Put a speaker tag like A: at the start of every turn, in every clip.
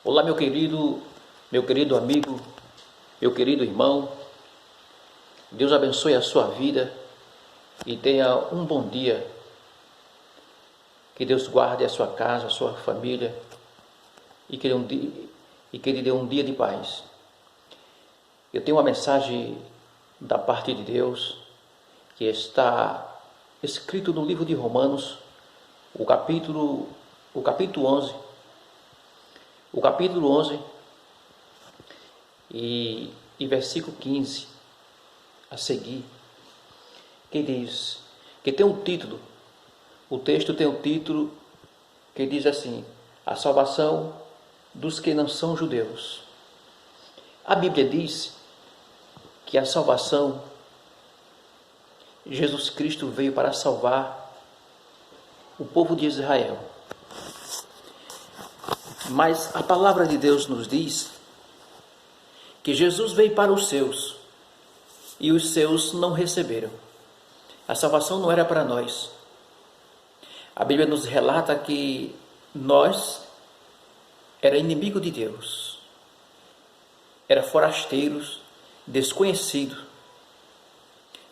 A: Olá, meu querido amigo, meu querido irmão. Deus abençoe a sua vida e tenha um bom dia. Que Deus guarde a sua casa, a sua família e que Ele dê um dia de paz. Eu tenho uma mensagem da parte de Deus que está escrito no livro de Romanos, o capítulo 11. O capítulo 11 e versículo 15 a seguir, que diz, que tem um título, o texto tem um título que diz assim: a salvação dos que não são judeus. A Bíblia diz que a salvação, Jesus Cristo veio para salvar o povo de Israel. Mas a palavra de Deus nos diz que Jesus veio para os seus e os seus não receberam. A salvação não era para nós. A Bíblia nos relata que nós era inimigo de Deus, era forasteiros, desconhecidos.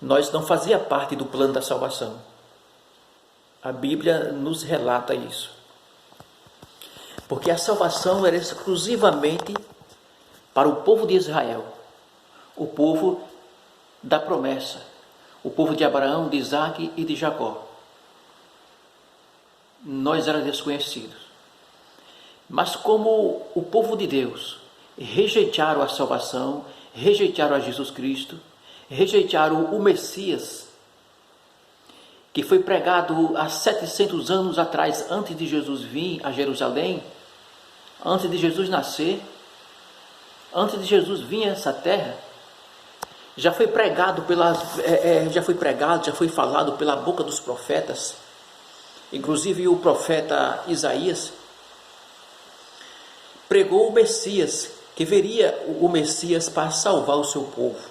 A: Nós não fazia parte do plano da salvação. A Bíblia nos relata isso. Porque a salvação era exclusivamente para o povo de Israel, o povo da promessa, o povo de Abraão, de Isaque e de Jacó. Nós éramos desconhecidos. Mas como o povo de Deus rejeitaram a salvação, rejeitaram a Jesus Cristo, rejeitaram o Messias, que foi pregado há 700 anos atrás, antes de Jesus vir a Jerusalém, antes de Jesus nascer, antes de Jesus vir a essa terra, já foi pregado, já foi falado pela boca dos profetas, inclusive o profeta Isaías pregou o Messias, que veria o Messias para salvar o seu povo,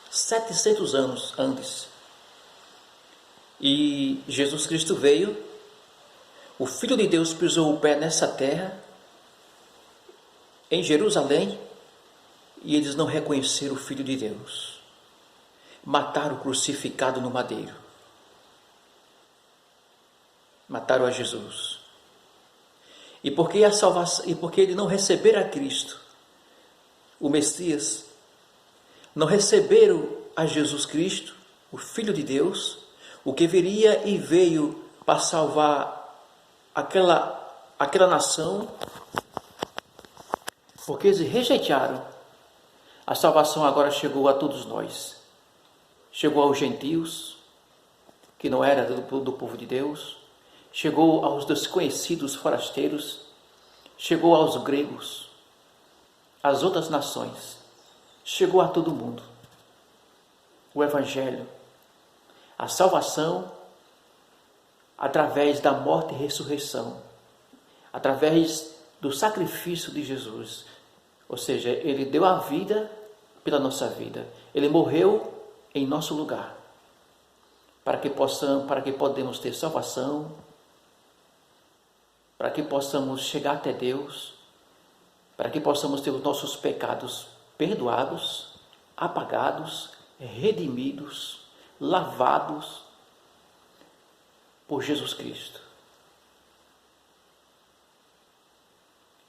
A: 700 anos antes. E Jesus Cristo veio, o Filho de Deus pisou o pé nessa terra, em Jerusalém, e eles não reconheceram o Filho de Deus. Mataram o crucificado no madeiro. Mataram a Jesus. E porque a salvação, e porque eles não receberam a Cristo, o Messias, não receberam a Jesus Cristo, o Filho de Deus, o que viria e veio para salvar aquela nação, porque eles rejeitaram, a salvação agora chegou a todos nós. Chegou aos gentios, que não era do povo de Deus, chegou aos desconhecidos forasteiros, chegou aos gregos, às outras nações, chegou a todo mundo. O Evangelho, a salvação, através da morte e ressurreição, através do sacrifício de Jesus, ou seja, Ele deu a vida pela nossa vida, Ele morreu em nosso lugar, para que podemos ter salvação, para que possamos chegar até Deus, para que possamos ter os nossos pecados perdoados, apagados, redimidos, lavados por Jesus Cristo,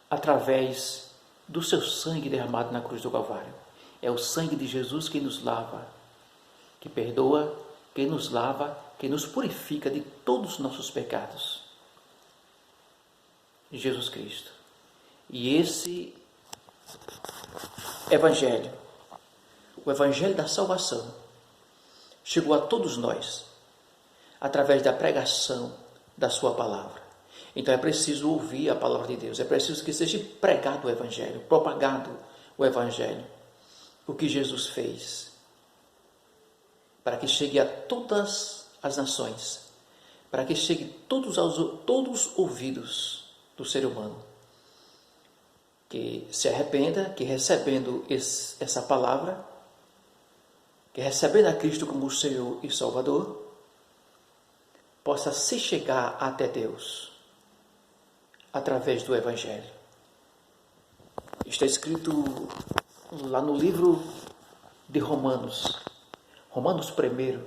A: através do seu sangue derramado na cruz do Calvário. É o sangue de Jesus que nos lava, que perdoa, que nos lava, que nos purifica de todos os nossos pecados. Jesus Cristo. E esse Evangelho, o Evangelho da salvação, chegou a todos nós através da pregação da sua palavra. Então é preciso ouvir a palavra de Deus, é preciso que seja pregado o Evangelho, propagado o Evangelho, o que Jesus fez, para que chegue a todas as nações, para que chegue todos os ouvidos do ser humano, que se arrependa, que recebendo essa palavra, que recebendo a Cristo como Senhor e Salvador, possa se chegar até Deus através do Evangelho. Está escrito lá no livro de Romanos, Romanos 1,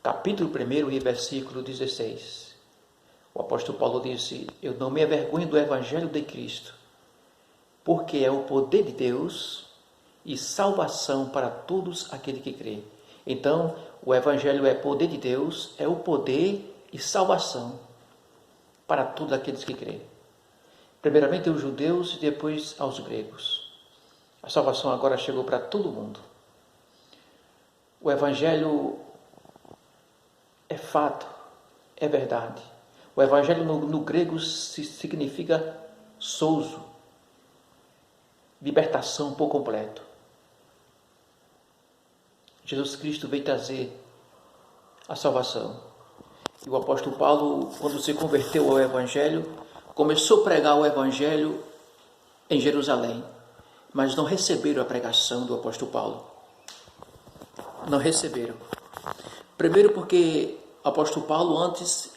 A: capítulo 1 e versículo 16. O apóstolo Paulo disse: eu não me envergonho do evangelho de Cristo, porque é o poder de Deus e salvação para todos aqueles que crê. Então, o evangelho é poder de Deus, é o poder e salvação para todos aqueles que crê. Primeiramente aos judeus e depois aos gregos. A salvação agora chegou para todo mundo. O evangelho é fato, é verdade. O evangelho no grego significa souzo, libertação por completo. Jesus Cristo veio trazer a salvação. E o apóstolo Paulo, quando se converteu ao evangelho, começou a pregar o evangelho em Jerusalém, mas não receberam a pregação do apóstolo Paulo. Não receberam. Primeiro porque o apóstolo Paulo antes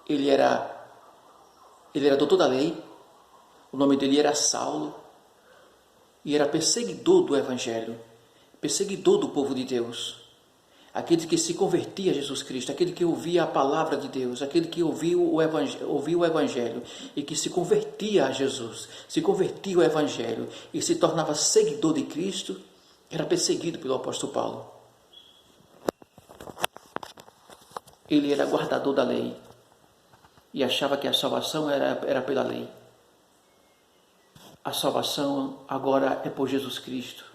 A: ele era doutor da lei, o nome dele era Saulo, e era perseguidor do evangelho, perseguidor do povo de Deus, aquele que se convertia a Jesus Cristo, aquele que ouvia a palavra de Deus, aquele que ouvia o evangelho e que se convertia a Jesus, se convertia ao evangelho e se tornava seguidor de Cristo, era perseguido pelo apóstolo Paulo. Ele era guardador da lei e achava que a salvação era pela lei. A salvação agora é por Jesus Cristo.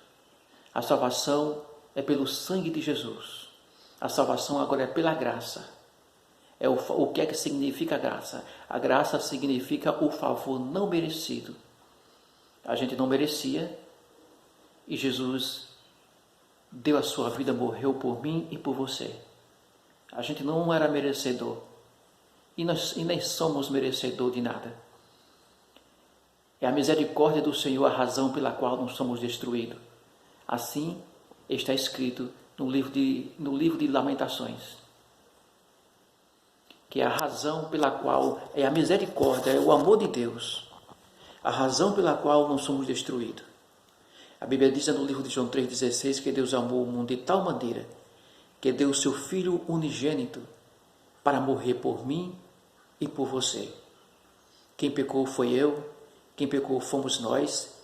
A: A salvação é pelo sangue de Jesus. A salvação agora é pela graça. O que é que significa a graça? A graça significa o favor não merecido. A gente não merecia e Jesus deu a sua vida, morreu por mim e por você. A gente não era merecedor e nem somos merecedor de nada. É a misericórdia do Senhor a razão pela qual não somos destruídos. Assim está escrito no livro de Lamentações, que é a razão pela qual, é a misericórdia, é o amor de Deus, a razão pela qual não somos destruídos. A Bíblia diz no livro de João 3,16 que Deus amou o mundo de tal maneira que deu o seu Filho unigênito para morrer por mim e por você. Quem pecou foi eu, quem pecou fomos nós,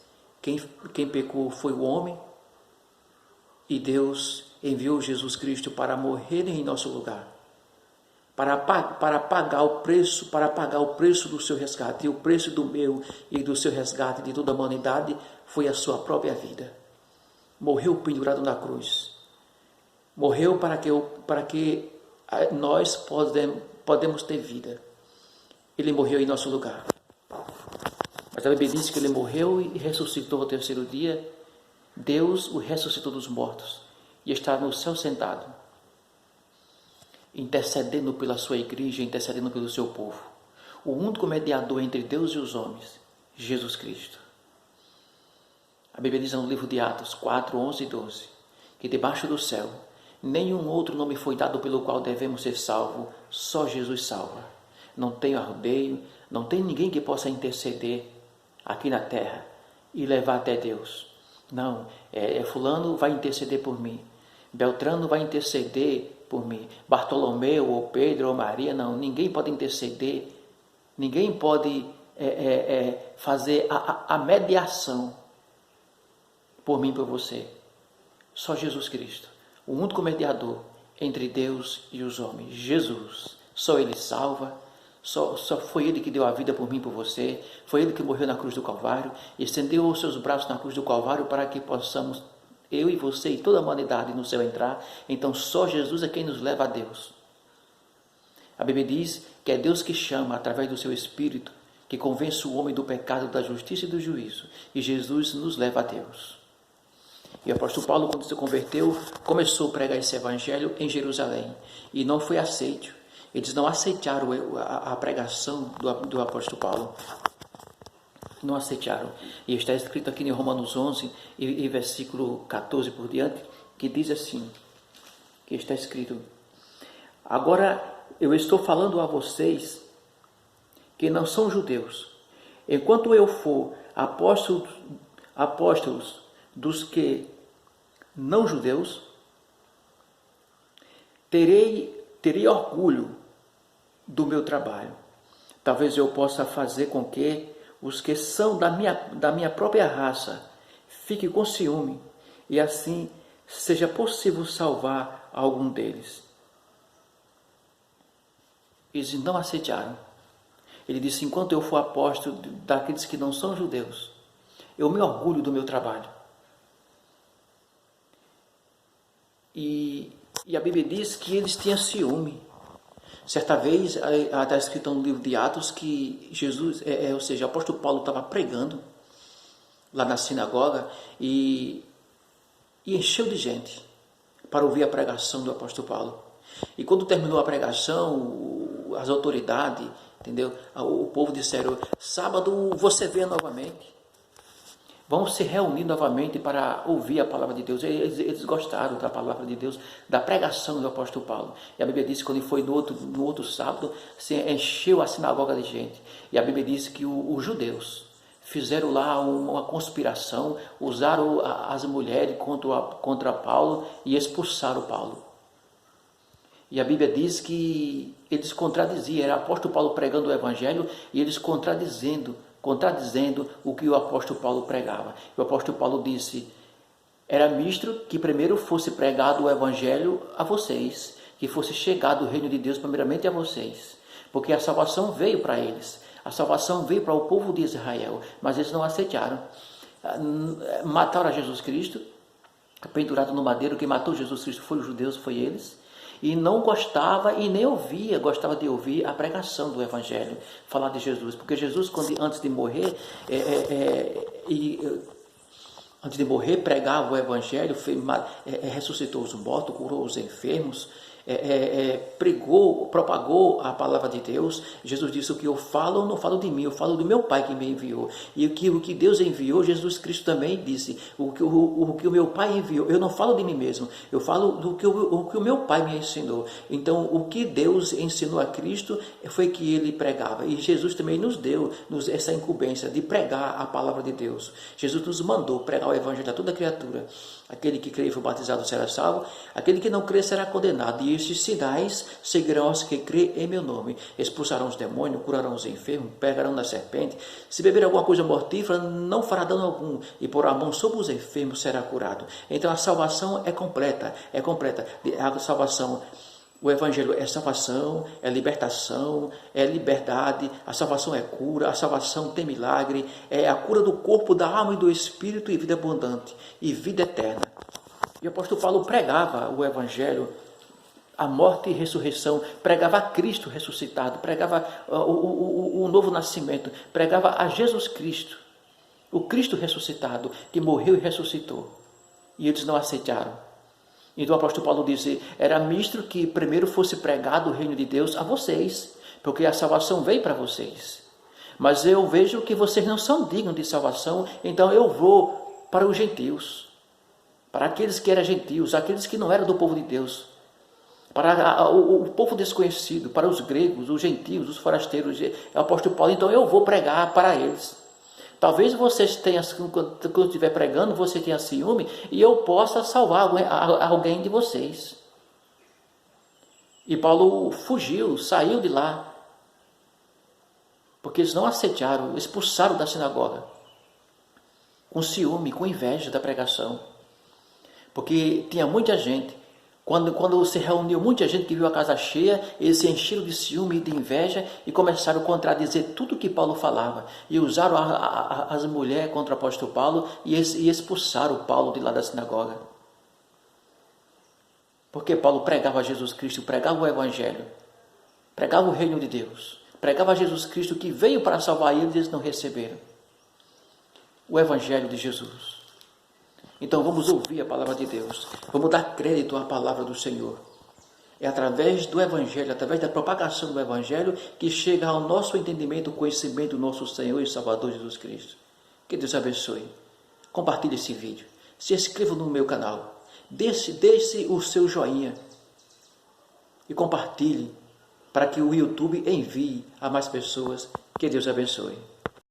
A: quem pecou foi o homem, e Deus enviou Jesus Cristo para morrer em nosso lugar, para pagar o preço do seu resgate. E o preço do meu e do seu resgate de toda a humanidade foi a sua própria vida. Morreu pendurado na cruz. Morreu para que nós podemos ter vida. Ele morreu em nosso lugar. Mas a Bíblia diz que ele morreu e ressuscitou ao terceiro dia. Deus o ressuscitou dos mortos e está no céu sentado, intercedendo pela sua igreja, intercedendo pelo seu povo. O único mediador entre Deus e os homens, Jesus Cristo. A Bíblia diz no livro de Atos 4, 11 e 12, que debaixo do céu, nenhum outro nome foi dado pelo qual devemos ser salvos, só Jesus salva. Não tem arrodeio, não tem ninguém que possa interceder aqui na terra e levar até Deus. Não, fulano vai interceder por mim, Beltrano vai interceder por mim, Bartolomeu ou Pedro ou Maria, não, ninguém pode interceder, ninguém pode fazer a mediação por mim e por você. Só Jesus Cristo, o único mediador entre Deus e os homens, Jesus. Só Ele salva. Só foi Ele que deu a vida por mim e por você. Foi Ele que morreu na cruz do Calvário. Estendeu os seus braços na cruz do Calvário para que possamos, eu e você e toda a humanidade no céu entrar. Então só Jesus é quem nos leva a Deus. A Bíblia diz que é Deus que chama através do seu Espírito, que convence o homem do pecado, da justiça e do juízo. E Jesus nos leva a Deus. E o apóstolo Paulo, quando se converteu, começou a pregar esse evangelho em Jerusalém. E não foi aceito. Eles não aceitaram a pregação do apóstolo Paulo. Não aceitaram. E está escrito aqui em Romanos 11, e versículo 14 por diante, que diz assim, que está escrito: agora eu estou falando a vocês que não são judeus. Enquanto eu for apóstolos dos que não judeus, terei orgulho do meu trabalho. Talvez eu possa fazer com que os que são da minha própria raça fiquem com ciúme e assim seja possível salvar algum deles. Eles não aceitaram. Ele disse, enquanto eu for apóstolo daqueles que não são judeus, eu me orgulho do meu trabalho. E a Bíblia diz que eles tinham ciúme. Certa vez, está escrito no livro de Atos que Jesus, ou seja, o apóstolo Paulo estava pregando lá na sinagoga e encheu de gente para ouvir a pregação do apóstolo Paulo. E quando terminou a pregação, as autoridades, entendeu? O povo disseram, sábado você venha novamente. Vão se reunir novamente para ouvir a palavra de Deus. Eles gostaram da palavra de Deus, da pregação do apóstolo Paulo. E a Bíblia diz que quando ele foi no outro sábado, se encheu a sinagoga de gente. E a Bíblia diz que os judeus fizeram lá uma conspiração, usaram as mulheres contra Paulo e expulsaram Paulo. E a Bíblia diz que eles contradiziam, era o apóstolo Paulo pregando o evangelho e eles contradizendo o que o apóstolo Paulo pregava. O apóstolo Paulo disse, era misto que primeiro fosse pregado o evangelho a vocês, que fosse chegado o reino de Deus primeiramente a vocês, porque a salvação veio para eles, a salvação veio para o povo de Israel, mas eles não aceitaram. Mataram a Jesus Cristo, pendurado no madeiro. Quem matou Jesus Cristo foi os judeus, foi eles. E não gostava e nem gostava de ouvir a pregação do Evangelho, falar de Jesus. Porque Jesus, antes de morrer, pregava o Evangelho, ressuscitou os mortos, curou os enfermos, propagou a palavra de Deus. Jesus disse, o que eu falo, eu não falo de mim, eu falo do meu Pai que me enviou. E o que Deus enviou, Jesus Cristo também disse, o que o meu Pai enviou, eu não falo de mim mesmo, eu falo do que o meu Pai me ensinou. Então, o que Deus ensinou a Cristo foi que ele pregava. E Jesus também nos deu essa incumbência de pregar a palavra de Deus. Jesus nos mandou pregar o Evangelho a toda criatura. Aquele que crê e for batizado será salvo, aquele que não crê será condenado. E estes sinais seguirão aos que crê em meu nome. Expulsarão os demônios, curarão os enfermos, pegarão na serpente. Se beber alguma coisa mortífera, não fará dano algum. E por a mão sobre os enfermos será curado. Então a salvação é completa. A salvação, o Evangelho é salvação, é libertação, é liberdade. A salvação é cura, a salvação tem milagre. É a cura do corpo, da alma e do espírito, e vida abundante, e vida eterna. E o apóstolo Paulo pregava o Evangelho, a morte e ressurreição, pregava a Cristo ressuscitado, pregava o novo nascimento, pregava a Jesus Cristo, o Cristo ressuscitado, que morreu e ressuscitou. E eles não aceitaram. Então o apóstolo Paulo disse, era misto que primeiro fosse pregado o reino de Deus a vocês, porque a salvação veio para vocês. Mas eu vejo que vocês não são dignos de salvação, então eu vou para os gentios, para aqueles que eram gentios, aqueles que não eram do povo de Deus, para o povo desconhecido, para os gregos, os gentios, os forasteiros. O apóstolo Paulo, então eu vou pregar para eles. Talvez vocês tenham, quando estiver pregando, você tenha ciúme e eu possa salvar alguém de vocês. E Paulo fugiu, saiu de lá, porque eles não aceitaram, expulsaram da sinagoga, com ciúme, com inveja da pregação. Porque tinha muita gente, quando se reuniu muita gente que viu a casa cheia, eles se encheram de ciúme e de inveja e começaram a contradizer tudo que Paulo falava. E usaram as mulheres contra o apóstolo Paulo e expulsaram Paulo de lá da sinagoga. Porque Paulo pregava Jesus Cristo, pregava o Evangelho, pregava o reino de Deus, pregava Jesus Cristo que veio para salvar eles e eles não receberam o Evangelho de Jesus. Então vamos ouvir a palavra de Deus, vamos dar crédito à palavra do Senhor. É através do Evangelho, através da propagação do Evangelho, que chega ao nosso entendimento, o conhecimento do nosso Senhor e Salvador Jesus Cristo. Que Deus abençoe. Compartilhe esse vídeo, se inscreva no meu canal, deixe o seu joinha e compartilhe para que o YouTube envie a mais pessoas. Que Deus abençoe.